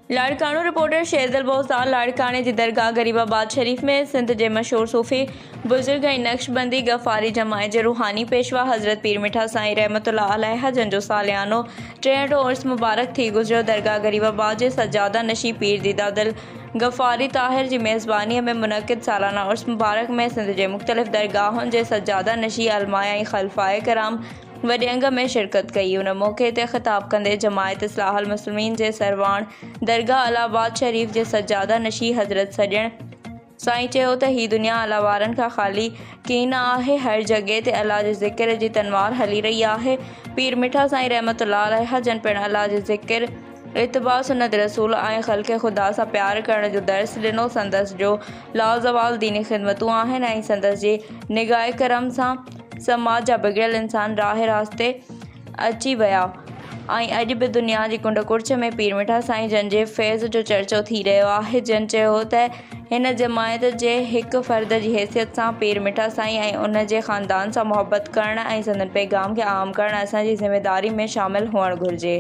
Larkana reporter शेरदल बोस्तार लाड़काने की दरगाह गरीबाबाद शरीफ में सिंध के मशहूर सूफ़ी बुजुर्ग ऐं नक्शबंदी गफ़ारी जमायत के रूहानी पेशवा हज़रत पीर मिठा साईं रहमतुल्लाह अलैह जन जो सालियानो 63 उर्स मुबारक थी गुजरियो। दरगाह गरीबाबाद के सज्जादा नशी पीर दीदादिल गफ़ारी ताहिर की मेज़बानी में मुनक़िद सालाना उर्स मुबारक में सिंध के मुख्तलिफ़ दरगाहों के सज्जादा नशी अलमाया ऐं खलफ़ाए कराम वॾे अंग में शिरकत कई। उन मौके ते ख़िताब कंदे जमायत इस्लाहुल मुस्लिमीन जे सरवाण दरगाह अलाहाबाद शरीफ जे सज्जादा नशी हज़रत सॼण साईं चयो त ही दुनिया अल्लाह वारनि खां ख़ाली की न आहे। हर जगह ते अल्लाह जे ज़िक्र जी तनवार हली रही आहे। पीर मिठा साईं रहमतुल्लाह अलैह जन पिण अल्लाह जे ज़िक्र इत्तिबा सुन्नत रसूल ऐं ख़ल्क़ ख़ुदा सां प्यार करण जो दर्स ॾिनो। संदसि जो लाज़वाल दीनी ख़िदमतूं आहिनि ऐं संदसि जी निगाह करम सां समाज जा बिगड़ियल इंसान राह रास्ते अची विया ऐं अॼु बि दुनिया जी कुंड कुड़च में पीर मिठा साईं जन जे फैज़ जो चर्चो थी रहियो आहे। जन चयो त हिन जमायत जे हिकु फ़र्द जी हैसियत सां पीर मिठा साईं ऐं उन जे ख़ानदान सां मुहबत करणु ऐं संदनि पैगाम खे आम करणु असांजी ज़िमेदारी में शामिलु हुअणु घुरिजे।